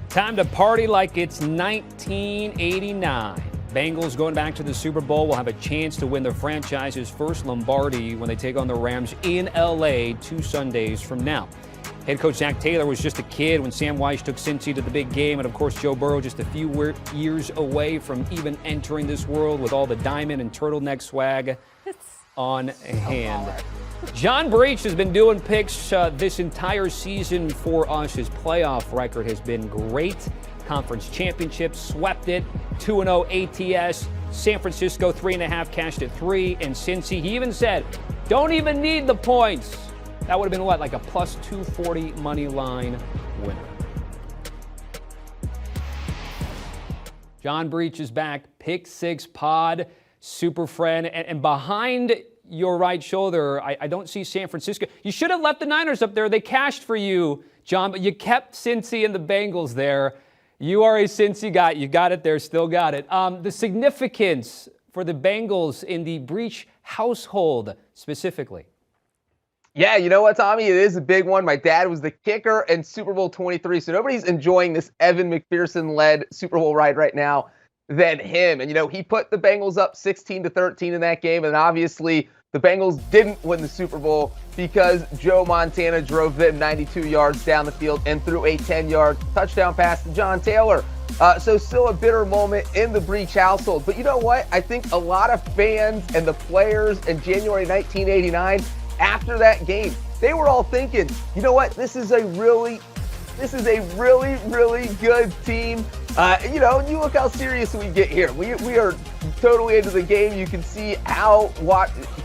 Time to party like it's 1989. Bengals going back to the Super Bowl will have a chance to win the franchise's first Lombardi when they take on the Rams in L.A. 2 Sundays from now. Head coach Zach Taylor was just a kid when Sam Weiss took Cincy to the big game, and of course Joe Burrow just a few years away from even entering this world with all the diamond and turtleneck swag on hand. John Breech has been doing picks this entire season for us. His playoff record has been great. Conference championship, swept it, 2-0 ATS. San Francisco 3.5 cashed at 3, and Cincy, he even said, don't even need the points. That would have been what, like a plus 240 money line winner. John Breech is back, Pick 6 pod, super friend, and behind your right shoulder, I don't see San Francisco. You should have left the Niners up there. They cashed for you, John, but you kept Cincy and the Bengals there. You are a Cincy guy. You got it there, still got it. The significance for the Bengals in the Breech household specifically. Yeah, you know what, Tommy? It is a big one. My dad was the kicker in Super Bowl 23, so nobody's enjoying this Evan McPherson-led Super Bowl ride right now than him. And, he put the Bengals up 16-13 in that game, and obviously the Bengals didn't win the Super Bowl because Joe Montana drove them 92 yards down the field and threw a 10-yard touchdown pass to John Taylor. So still a bitter moment in the Breech household. But you know what? I think a lot of fans and the players in January 1989, after that game, they were all thinking, you know what? This is a really, really good team. You look how serious we get here. We are totally into the game. You can see how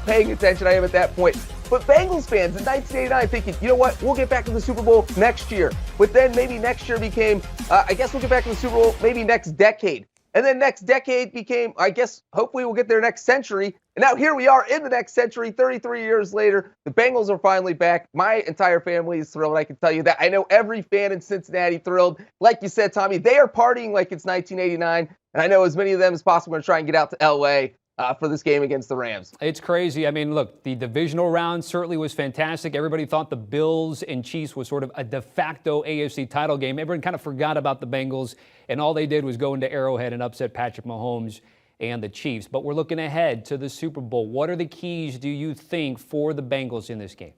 paying attention I am at that point. But Bengals fans in 1989 thinking, you know what, we'll get back to the Super Bowl next year. But then maybe next year became, I guess we'll get back to the Super Bowl maybe next decade. And then next decade became, I guess, hopefully we'll get there next century. And now here we are in the next century, 33 years later. The Bengals are finally back. My entire family is thrilled. I can tell you that. I know every fan in Cincinnati thrilled. Like you said, Tommy, they are partying like it's 1989. And I know as many of them as possible are going to try and get out to L.A. For this game against the Rams. It's crazy. I mean, look, the divisional round certainly was fantastic. Everybody thought the Bills and Chiefs was sort of a de facto AFC title game. Everyone kind of forgot about the Bengals, and all they did was go into Arrowhead and upset Patrick Mahomes and the Chiefs. But we're looking ahead to the Super Bowl. What are the keys, do you think, for the Bengals in this game?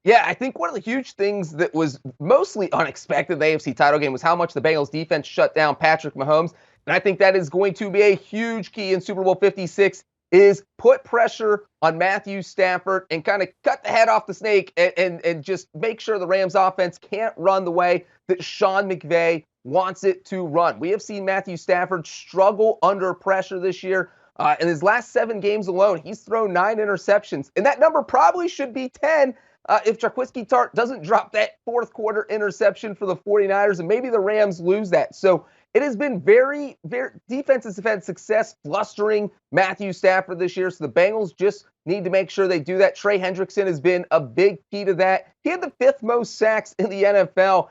Yeah, I think one of the huge things that was mostly unexpected in the AFC title game was how much the Bengals defense shut down Patrick Mahomes. And I think that is going to be a huge key in Super Bowl 56 is put pressure on Matthew Stafford and kind of cut the head off the snake and just make sure the Rams offense can't run the way that Sean McVay wants it to run. We have seen Matthew Stafford struggle under pressure this year. In his last 7 games alone, he's thrown 9 interceptions. And that number probably should be 10 if Jaquiski Tartt doesn't drop that fourth quarter interception for the 49ers, and maybe the Rams lose that. So it has been very, very defenses have had success flustering Matthew Stafford this year. So the Bengals just need to make sure they do that. Trey Hendrickson has been a big key to that. He had the 5th most sacks in the NFL,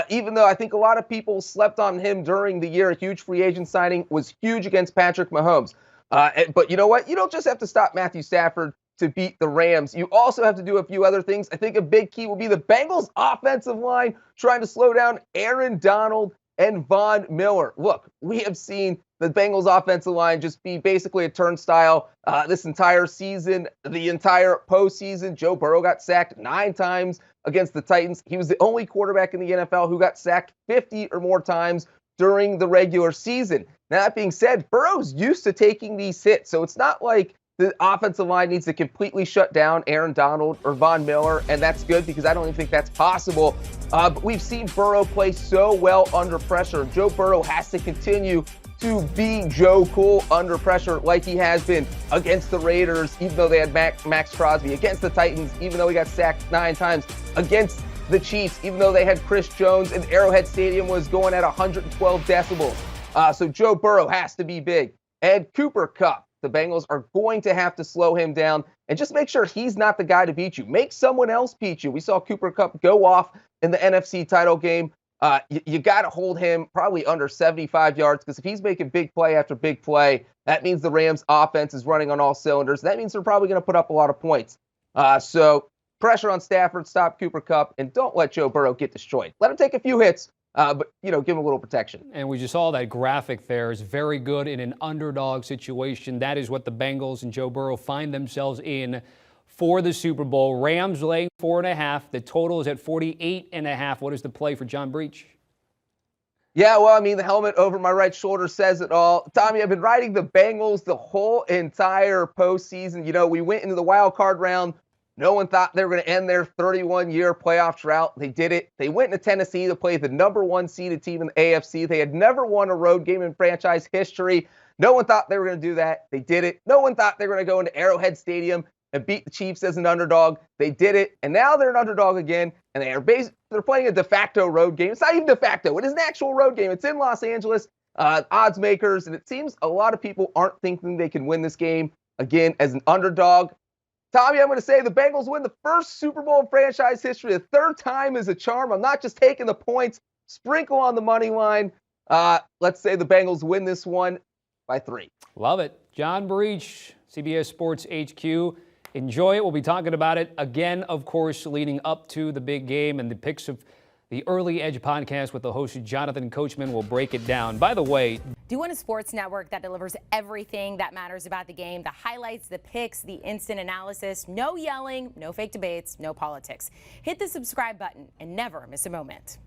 even though I think a lot of people slept on him during the year. A huge free agent signing was huge against Patrick Mahomes. But you know what? You don't just have to stop Matthew Stafford to beat the Rams. You also have to do a few other things. I think a big key will be the Bengals offensive line trying to slow down Aaron Donald and Von Miller. Look, we have seen the Bengals offensive line just be basically a turnstile this entire season, the entire postseason. Joe Burrow got sacked 9 times against the Titans. He was the only quarterback in the NFL who got sacked 50 or more times during the regular season. Now, that being said, Burrow's used to taking these hits, so it's not like the offensive line needs to completely shut down Aaron Donald or Von Miller, and that's good because I don't even think that's possible. But we've seen Burrow play so well under pressure. Joe Burrow has to continue to be Joe Cool under pressure like he has been against the Raiders, even though they had Max Crosby, against the Titans, even though he got sacked 9 times, against the Chiefs, even though they had Chris Jones and Arrowhead Stadium was going at 112 decibels. So Joe Burrow has to be big. And Cooper Kupp, the Bengals are going to have to slow him down and just make sure he's not the guy to beat you. Make someone else beat you. We saw Cooper Kupp go off in the NFC title game. You got to hold him probably under 75 yards because if he's making big play after big play, that means the Rams offense is running on all cylinders. That means they're probably going to put up a lot of points. So pressure on Stafford, stop Cooper Kupp, and don't let Joe Burrow get destroyed. Let him take a few hits, but, give them a little protection. And we just saw that graphic there is very good in an underdog situation. That is what the Bengals and Joe Burrow find themselves in for the Super Bowl. Rams laying 4.5. The total is at 48.5. What is the play for John Breech? Yeah, well, the helmet over my right shoulder says it all. Tommy, I've been riding the Bengals the whole entire postseason. We went into the wild card round. No one thought they were going to end their 31-year playoff drought. They did it. They went into Tennessee to play the #1 seeded team in the AFC. They had never won a road game in franchise history. No one thought they were going to do that. They did it. No one thought they were going to go into Arrowhead Stadium and beat the Chiefs as an underdog. They did it. And now they're an underdog again. And they're playing a de facto road game. It's not even de facto. It is an actual road game. It's in Los Angeles. Odds makers. And it seems a lot of people aren't thinking they can win this game again as an underdog. Tommy, I'm going to say the Bengals win the first Super Bowl in franchise history. The third time is a charm. I'm not just taking the points. Sprinkle on the money line. Let's say the Bengals win this one by 3. Love it. John Breech, CBS Sports HQ. Enjoy it. We'll be talking about it again, of course, leading up to the big game, and the picks of the Early Edge podcast with the host Jonathan Coachman will break it down. By the way, do you want a sports network that delivers everything that matters about the game? The highlights, the picks, the instant analysis, no yelling, no fake debates, no politics. Hit the subscribe button and never miss a moment.